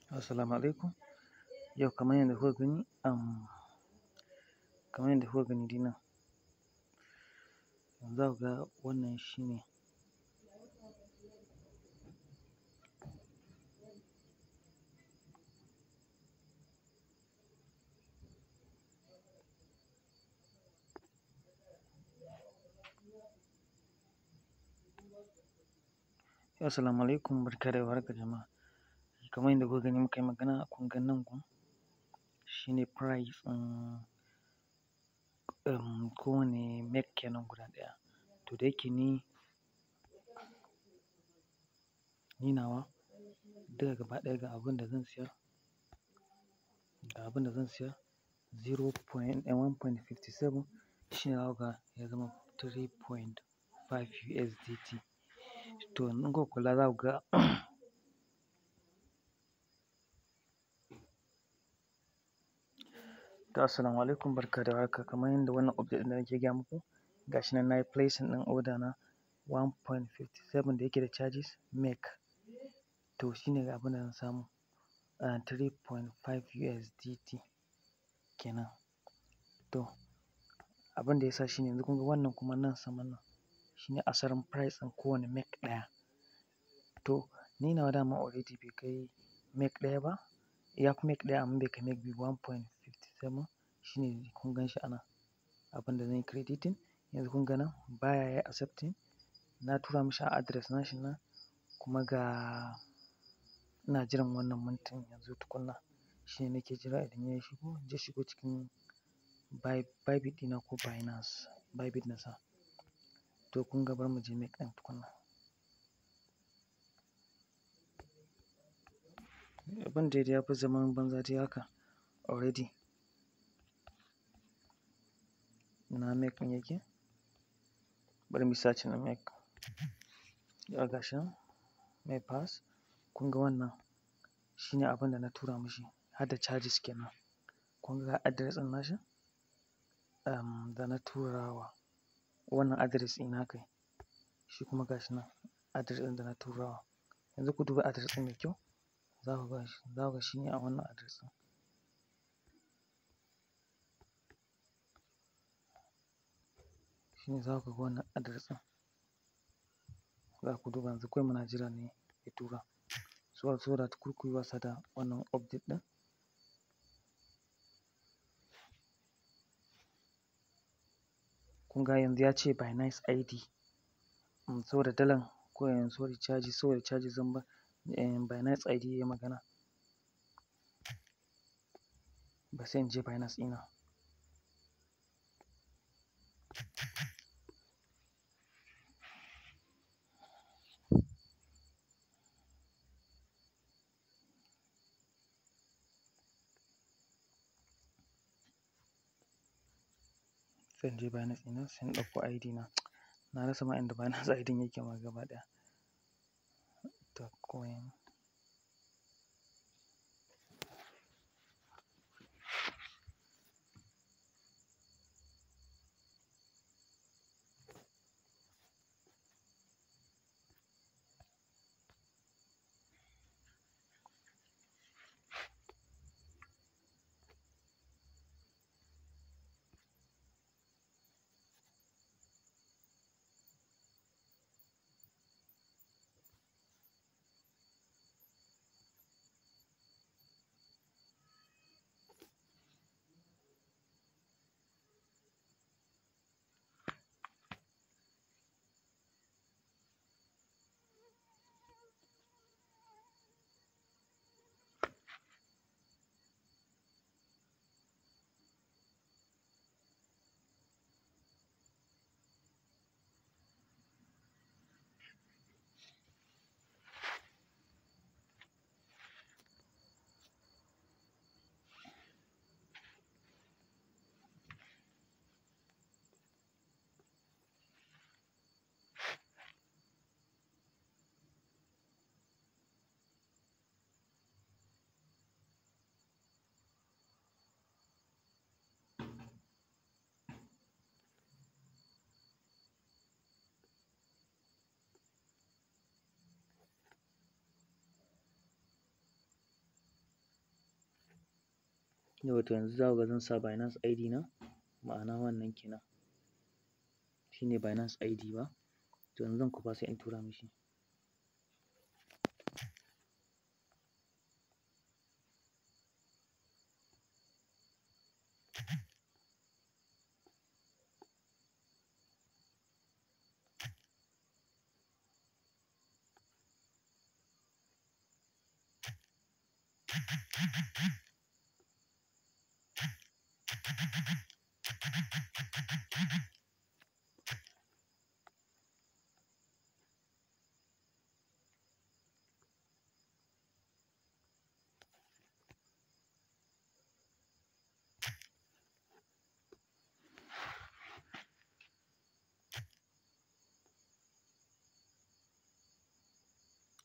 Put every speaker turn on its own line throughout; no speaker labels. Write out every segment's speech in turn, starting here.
Assalamu alaikum. Yau kamar yadda kuka gani, kamar yadda kuka gani dai nan, za ku ga wannan shi ne Assalamu alaikum, barka da warhaka jama'a. Kamar yadda kuka gani muka yi magana, kun ga nan gun shi ne price ɗin kowane make kenan guda ɗaya. To da yake ni nawa duka gaba ɗaya ga abin da zan siyar, 1.57 shi ne za ku ga ya zama 3.5 USDT. To in kuka kula za ku ga to assalamu alaikum, barka da warhaka. Kamar yadda wannan update ɗin da nake gaya muku, ga shi nan na yi placing ɗin order na 1.57 da yake da charges make. To shi ne abin da zan samu 3.5 USDT kenan. To abin da ya sa shi ne yanzu kun ga wannan kuma nan saman nan shi ne asalin price ɗin kowane make ɗaya. To ni nawa dama already bai kai make ɗaya ba, ya fi make ɗaya amma bai kai make biyu ba, 1.57 shi ne kun gan shi a nan. Abin da zan yi crediting yanzu kun ga nan buyer ya yi accepting, na tura mishi a address nashi nan, kuma ga ina jiran wannan mintin yanzu tukunna. Shi ne nake jira idan ya shigo, zai shigo cikin Bybit ɗina ko Binance. Bybit na sa. To kun ga bari mu je make ɗin tukunna. Abin dai ya fi zaman banza dai haka already. Ina make ɗin yake? Bari mu yi searching na make. Yau ga shi nan, make pass. Kun ga wannan shi ne abin da na tura mishi har da charges kenan. Kun ga address ɗin nashi? Da na tura wa wannan address ɗina kai. Shi kuma ga shi nan address ɗin da na tura wa. Yanzu ku duba address ɗin da kyau, za ku ga shi ne a wannan address ɗin. Shi ne za ku ga wannan address ɗin. Za ku duba yanzu kawai muna jira ne ya tura. So that kar ku yi wasa da wannan update ɗin. Kun ga yanzu ya ce Binance ID. Saboda dalan ko yanzu saboda charges zan ba Binance ID ya yi magana. Bari sai in je Binance ɗina. Sai in je Binance ɗina sai in ɗauko ID na. Na rasa ma inda Binance ID yake ma gaba ɗaya. To coin. Yauwa to yanzu za ku ga zan sa Binance ID na, ma'ana wannan kenan shine Binance ID ba. To yanzu zan kwafa sai in tura mishi.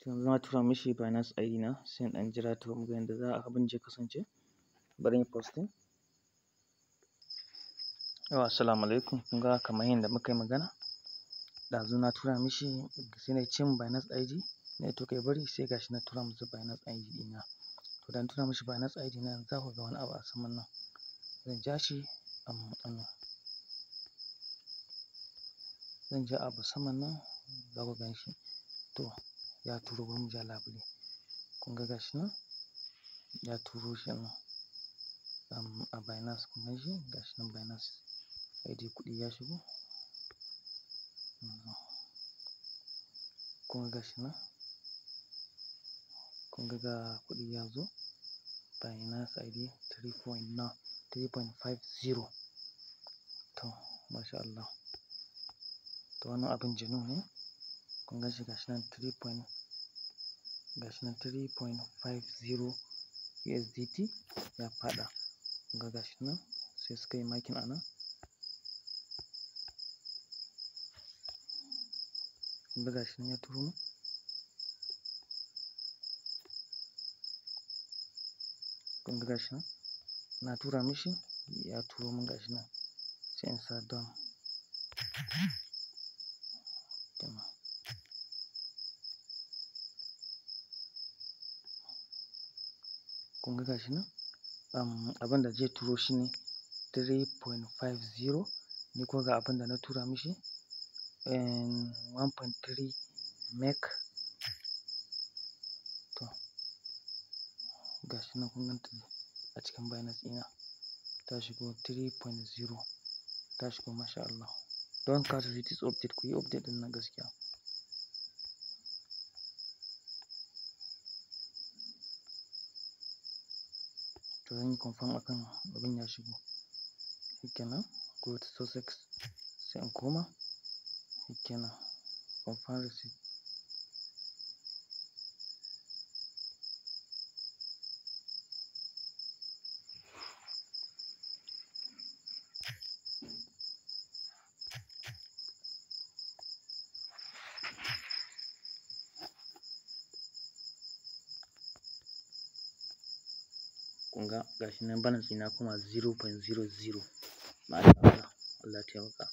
Yanzu na tura mishi Binance ID na, sai in ɗan jira to mu ga yanda abin zai kasance. Bari in yi posting. Yauwa assalamu alaikum, kun ga kamar yadda muka yi magana ɗazu na tura mishi sai na ce min Binance ID na to kai bari sai gashi na tura masa Binance ID ɗina. To da na tura mishi Binance ID na yanzu za ku ga wani abu a saman nan, zan ja shi zan ja abu saman nan za ku gan shi. To ya turo, bari mu ja labule, kun ga gashi nan ya turo shi nan a Binance, kun gan shi gashi nan Binance ID kuɗi ya shigo. Kun ga gashi nan, kun ga kuɗi ya zo Binance ID 3.50. To masha Allah, to wannan abin janu ne, kun gan shi gashi nan 3.50 USDT ya faɗa. Kun ga gashi nan sai suka yi makin a nan, kun ga gashi nan ya turo mu, kun ga gashi nan na tura mishi ya turo min gashi nan, sai in sa done. Kun ga gashi nan abin da zai turo shi ne 3.50, ni kuma ga abin da na tura mishi 1.3 meg. To gashi nan kun ganta a cikin Binance ɗina ta shigo 3.0 ta shigo, masha Allah. Don ka tafi this update, ku yi update ɗin nan gaskiya. To zan yi confirm akan abin ya shigo. Shikenan, go to Sussex sai in koma. Shikenan, confirm receipt. Kun ga gashi nan balance ɗina kuma 0.00. Ma'ana Allah ya taimaka.